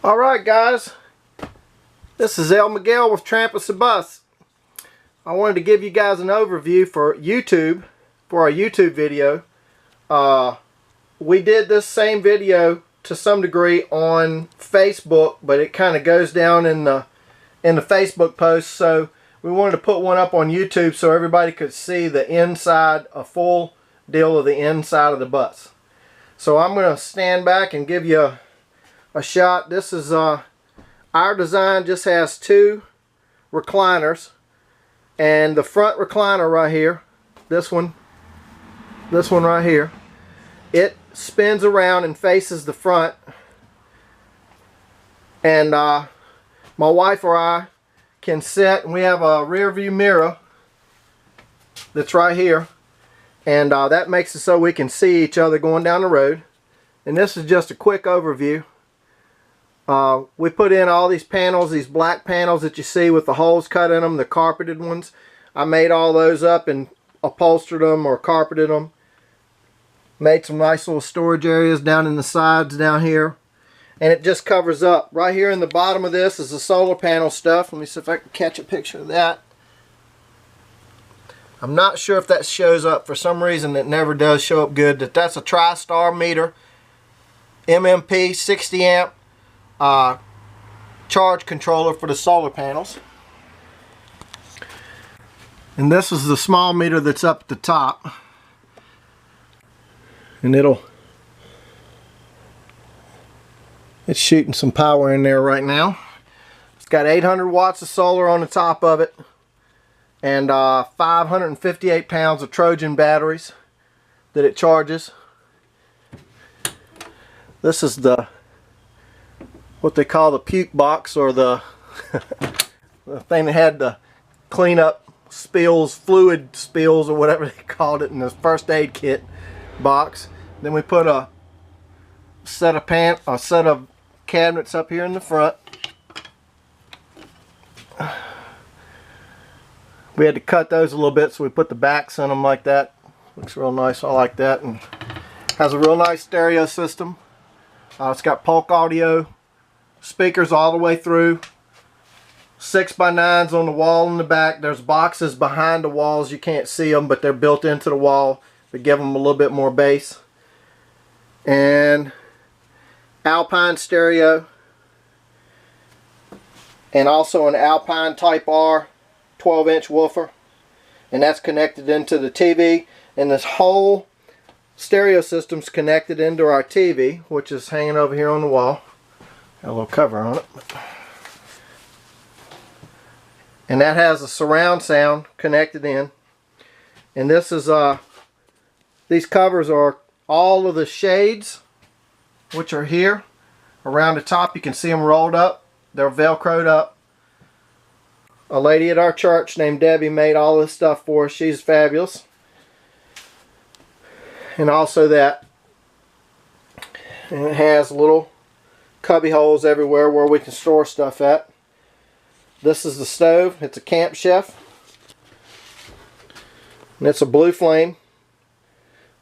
Alright guys, this is El Miguel with Trampas the Bus. I wanted to give you guys an overview for YouTube, for our YouTube video. We did this same video to some degree on Facebook, but it kind of goes down in the Facebook post, so we wanted to put one up on YouTube so everybody could see the inside, a full deal of the inside of the bus. So I'm going to stand back and give you a shot. This is our design just has two recliners, and the front recliner right here, this one right here, it spins around and faces the front, and my wife or I can sit, and we have a rear view mirror that's right here, and that makes it so we can see each other going down the road. And this is just a quick overview. We put in all these panels, these black panels that you see with the holes cut in them, the carpeted ones. I made all those up and upholstered them or carpeted them. Made some nice little storage areas down in the sides down here. And it just covers up. Right here in the bottom of this is the solar panel stuff. Let me see if I can catch a picture of that. I'm not sure if that shows up. For some reason it never does show up good. That's a tri-star meter. MMP 60 amp. Charge controller for the solar panels, and this is the small meter that's up at the top, and it's shooting some power in there right now. It's got 800 watts of solar on the top of it, and 558 pounds of Trojan batteries that it charges. This is what they call the puke box, or the thing that had the clean up spills, fluid spills, or whatever they called it in the first aid kit box. Then we put a set of cabinets up here in the front. We had to cut those a little bit, so we put the backs in them like that. Looks real nice. I like that, and has a real nice stereo system. It's got Polk audio. Speakers all the way through, 6x9s on the wall in the back. There's boxes behind the walls, you can't see them, but they're built into the wall to give them a little bit more bass. And Alpine stereo, and also an Alpine Type R 12-inch woofer, and that's connected into the TV. And this whole stereo system's connected into our TV, which is hanging over here on the wall. Got a little cover on it, and that has a surround sound connected in. And this is these covers are all of the shades, which are here around the top. You can see them rolled up. They're velcroed up. A lady at our church named Debbie made all this stuff for us. She's fabulous. And also that, and it has little cubby holes everywhere where we can store stuff at. This is the stove. It's a Camp Chef, and it's a blue flame.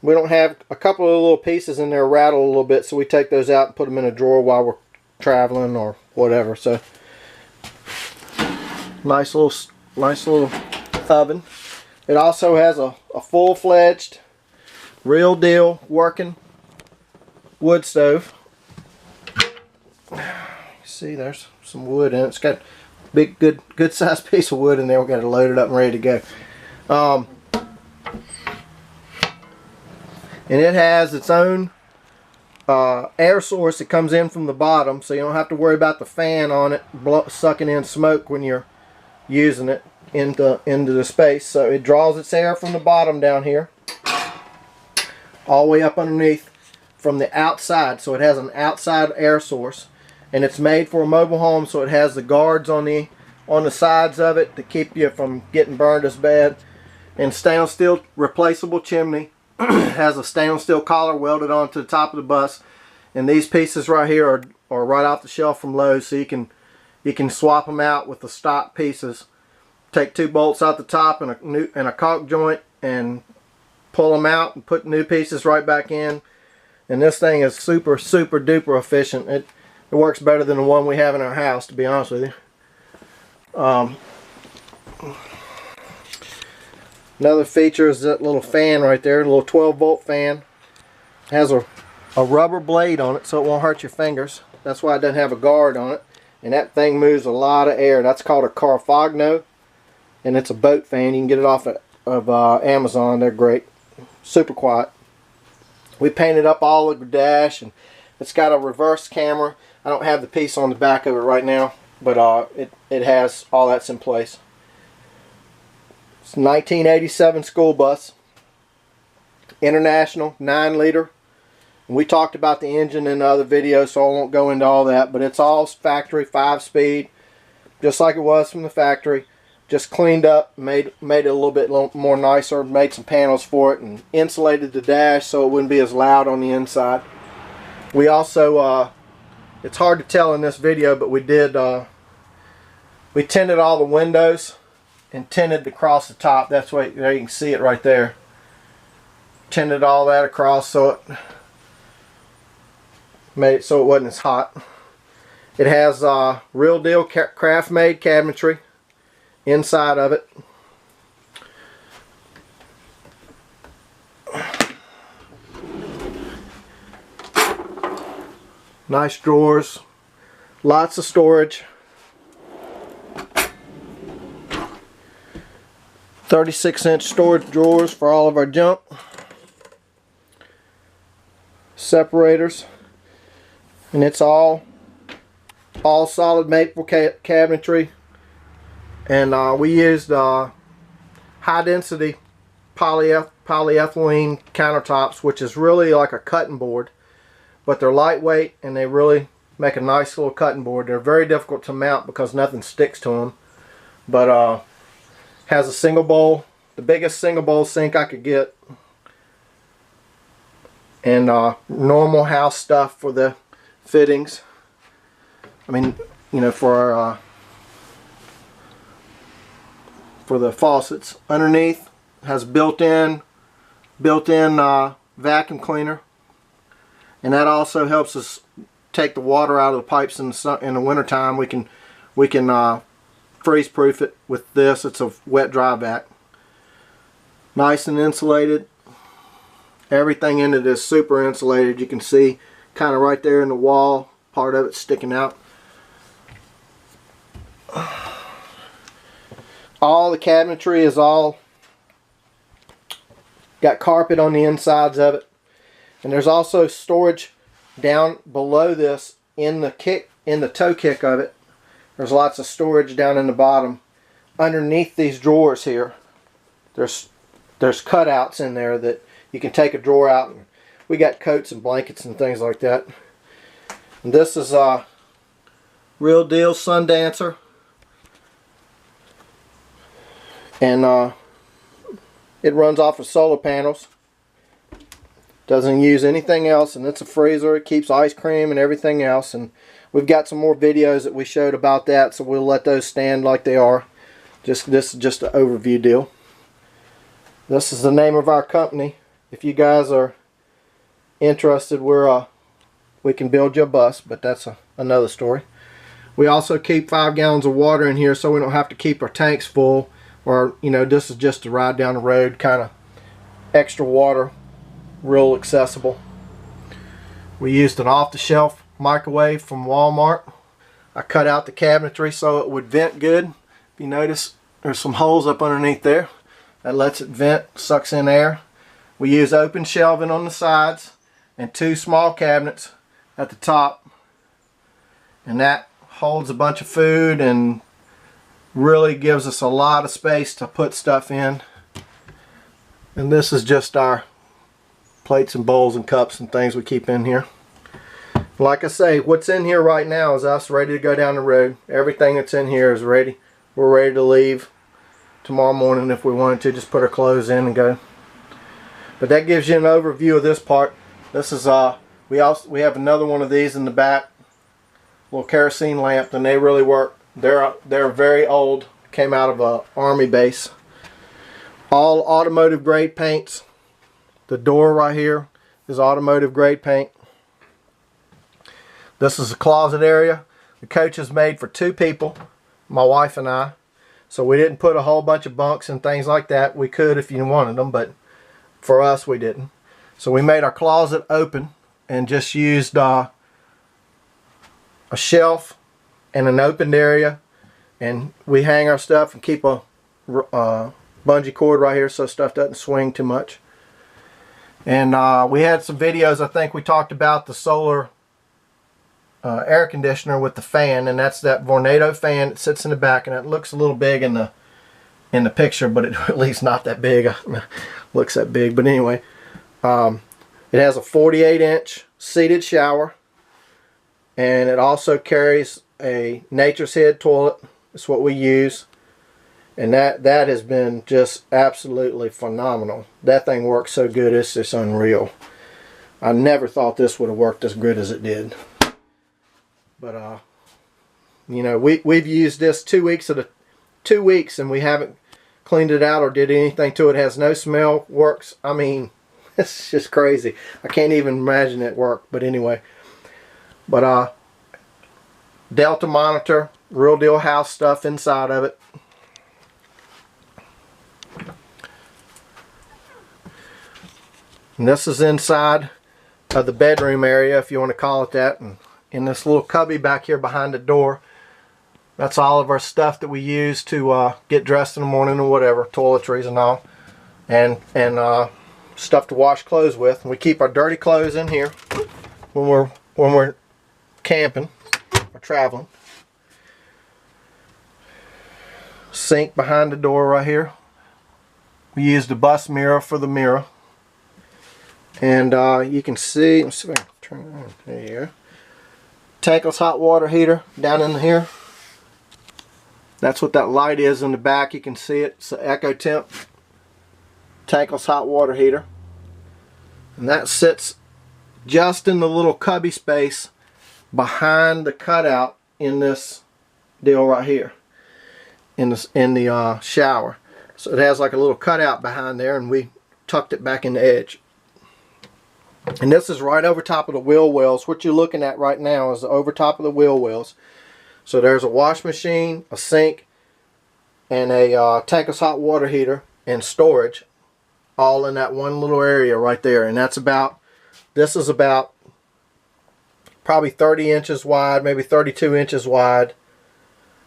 We don't have a couple of little pieces in there rattle a little bit, so we take those out and put them in a drawer while we're traveling or whatever. So nice little oven. It also has a full-fledged, real deal working wood stove. See, there's some wood in it. It's got a big, good sized piece of wood in there. We've got it loaded up and ready to go. And it has its own air source that comes in from the bottom, so you don't have to worry about the fan on it sucking in smoke when you're using it into the space. So it draws its air from the bottom down here all the way up underneath from the outside. So it has an outside air source. And it's made for a mobile home, so it has the guards on the sides of it to keep you from getting burned as bad. And stainless steel replaceable chimney. Has a stainless steel collar welded onto the top of the bus. And these pieces right here are right off the shelf from Lowe's, so you can swap them out with the stock pieces. Take two bolts out the top and a caulk joint, and pull them out and put new pieces right back in. And this thing is super duper efficient. It works better than the one we have in our house, to be honest with you. Another feature is that little fan right there, a little 12-volt fan. It has a rubber blade on it so it won't hurt your fingers. That's why it doesn't have a guard on it. And that thing moves a lot of air. That's called a Carfagno, and it's a boat fan. You can get it off of Amazon. They're great. Super quiet. We painted up all of the dash, and it's got a reverse camera. I don't have the piece on the back of it right now, but it has all that's in place. It's a 1987 school bus, International, 9-liter. We talked about the engine in the other video, so I won't go into all that, but it's all factory 5-speed, just like it was from the factory. Just cleaned up, made it a little bit more nicer, made some panels for it, and insulated the dash so it wouldn't be as loud on the inside. We also, it's hard to tell in this video, but we tinted all the windows and tinted across the top. That's why there you can see it right there. Tinted all that across so it made it so it wasn't as hot. It has real deal craft made cabinetry inside of it. Nice drawers, lots of storage. 36-inch storage drawers for all of our junk. Separators. And it's all solid maple cabinetry, and we used high density polyethylene countertops, which is really like a cutting board, but they're lightweight and they really make a nice little cutting board. They're very difficult to mount because nothing sticks to them, but has a single bowl, the biggest single bowl sink I could get, and normal house stuff for the fittings. I mean, you know, for the faucets. Underneath has built-in vacuum cleaner, and that also helps us take the water out of the pipes in the wintertime. We can freeze proof it with this. It's a wet dry vac. Nice and insulated. Everything in it is super insulated. You can see kind of right there in the wall, part of it sticking out. All the cabinetry is all got carpet on the insides of it, and there's also storage down below this in the toe kick of it. There's lots of storage down in the bottom. Underneath these drawers here, there's cutouts in there that you can take a drawer out, and we got coats and blankets and things like that. And this is a real deal sun dancer, and it runs off of solar panels. Doesn't use anything else, and it's a freezer. It keeps ice cream and everything else, and we've got some more videos that we showed about that, so we'll let those stand like they are. This is just an overview deal. This is the name of our company. If you guys are interested, we can build you a bus, but that's another story. We also keep 5 gallons of water in here so we don't have to keep our tanks full, or, you know, this is just to ride down the road, kind of extra water, real accessible. We used an off-the-shelf microwave from Walmart. I cut out the cabinetry so it would vent good. If you notice, there's some holes up underneath there. That lets it vent, sucks in air. We use open shelving on the sides and 2 small cabinets at the top, and that holds a bunch of food and really gives us a lot of space to put stuff in. And this is just our plates and bowls and cups and things we keep in here. Like I say, what's in here right now is us ready to go down the road. Everything that's in here is ready. We're ready to leave tomorrow morning if we wanted to. Just put our clothes in and go. But that gives you an overview of this part. This is we have another one of these in the back, little kerosene lamp, and they really work. They're very old. Came out of a army base. All automotive grade paints. The door right here is automotive grade paint. This is a closet area. The coach is made for 2 people, my wife and I. So we didn't put a whole bunch of bunks and things like that. We could if you wanted them, but for us we didn't. So we made our closet open and just used a shelf and an opened area, and we hang our stuff and keep a bungee cord right here so stuff doesn't swing too much. And we had some videos, I think we talked about the solar air conditioner with the fan, and that's that Vornado fan that sits in the back, and it looks a little big in the picture, but it at least not that big. Looks that big, but anyway, it has a 48-inch seated shower, and it also carries a Nature's Head toilet. That's what we use, and that has been just absolutely phenomenal. That thing works so good, it's just unreal. I never thought this would have worked as good as it did. But you know, we've used this 2 weeks and we haven't cleaned it out or did anything to it. It has no smell. Works. I mean, it's just crazy. I can't even imagine it worked. But anyway, but Delta monitor, real deal house stuff inside of it. And this is inside of the bedroom area, if you want to call it that. And in this little cubby back here behind the door, that's all of our stuff that we use to get dressed in the morning or whatever, toiletries and all, and stuff to wash clothes with. And we keep our dirty clothes in here when we're camping or traveling. Sink behind the door right here. We use the bus mirror for the mirror, and you can see. Let's see if I can turn it on. There you go. Tankless hot water heater down in here. That's what that light is in the back. You can see it. It's an Echo Temp tankless hot water heater. And that sits just in the little cubby space behind the cutout in this deal right here. In the shower. So it has like a little cutout behind there, and we tucked it back in the edge. And this is right over top of the wheel wells. What you're looking at right now is over top of the wheel wells. So there's a wash machine, a sink, and a tankless hot water heater and storage, all in that one little area right there. And that's about, this is about probably 30 inches wide, maybe 32 inches wide,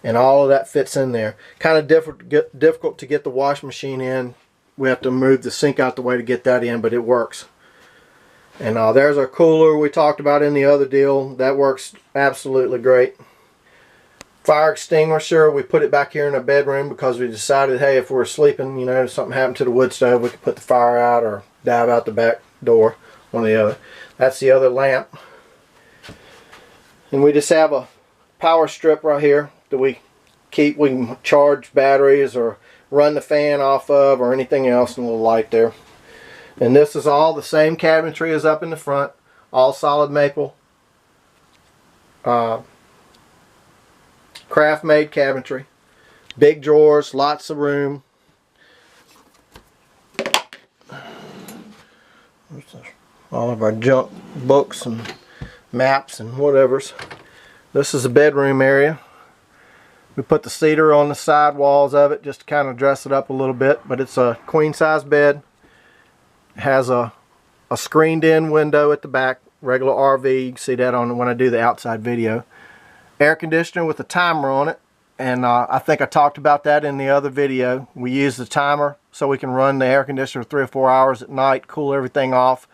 and all of that fits in there. Kind of difficult to get the wash machine in. We have to move the sink out the way to get that in, but it works. And there's our cooler we talked about in the other deal. That works absolutely great. Fire extinguisher, we put it back here in the bedroom because we decided, hey, if we're sleeping, you know, if something happened to the wood stove, we could put the fire out or dive out the back door, one or the other. That's the other lamp. And we just have a power strip right here that we can charge batteries or run the fan off of or anything else, and a little light there. And this is all the same cabinetry as up in the front, all solid maple, craft made cabinetry, big drawers, lots of room. All of our junk books and maps and whatevers. This is the bedroom area. We put the cedar on the side walls of it just to kind of dress it up a little bit, but it's a queen size bed. It has a screened in window at the back, regular RV. You can see that on when I do the outside video. Air conditioner with a timer on it, and I think I talked about that in the other video. We use the timer so we can run the air conditioner 3 or 4 hours at night, cool everything off,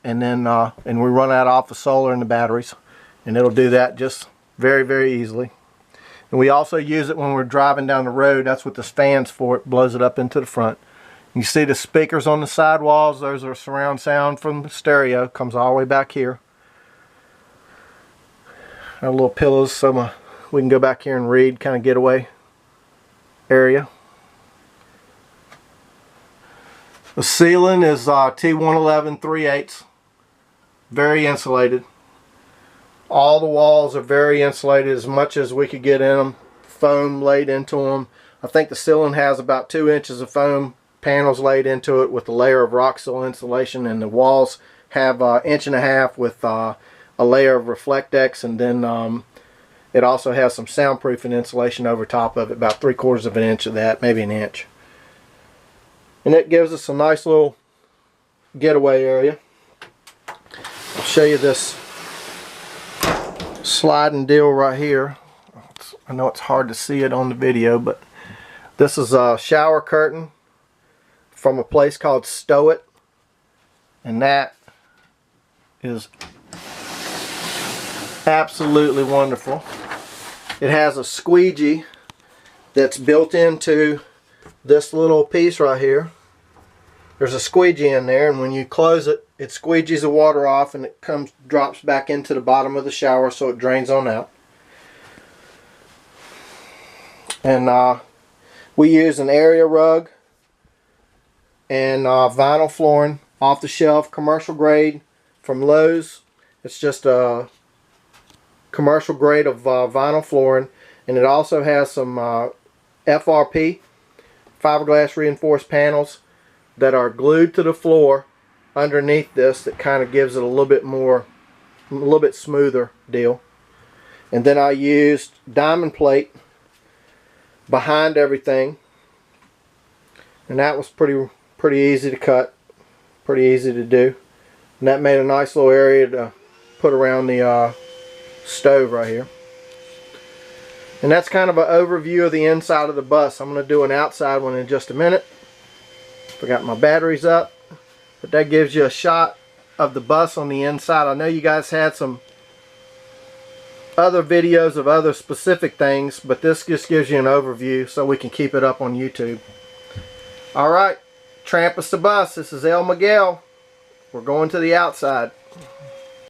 and then and we run that off the solar and the batteries, and it'll do that just very, very easily. And we also use it when we're driving down the road. That's what this fan's for. It blows it up into the front. You see the speakers on the side walls. Those are surround sound from the stereo. Comes all the way back here. Our little pillows so we can go back here and read, kind of getaway area. The ceiling is T111 3/8. Very insulated. All the walls are very insulated, as much as we could get in them. Foam laid into them. I think the ceiling has about 2 inches of foam panels laid into it with a layer of rock sill insulation, and the walls have 1.5 inches with a layer of Reflectex, and then it also has some soundproofing insulation over top of it, about 3/4 of an inch of that, maybe an inch. And it gives us a nice little getaway area. I'll show you this sliding deal right here. I know it's hard to see it on the video, but this is a shower curtain from a place called Stow It, and that is absolutely wonderful. It has a squeegee that's built into this little piece right here. There's a squeegee in there, and when you close it, it squeegees the water off, and it drops back into the bottom of the shower, so it drains on out. And we use an area rug and vinyl flooring, off the shelf, commercial grade from Lowe's. It's just a commercial grade of vinyl flooring, and it also has some FRP, fiberglass reinforced panels, that are glued to the floor underneath this, that kind of gives it a little bit smoother deal. And then I used diamond plate behind everything, and that was pretty easy to cut, pretty easy to do, and that made a nice little area to put around the stove right here. And that's kind of an overview of the inside of the bus. I'm going to do an outside one in just a minute. Forgot my batteries up, but that gives you a shot of the bus on the inside. I know you guys had some other videos of other specific things, but this just gives you an overview so we can keep it up on YouTube. Alright, Trampas the bus. This is El Miguel. We're going to the outside.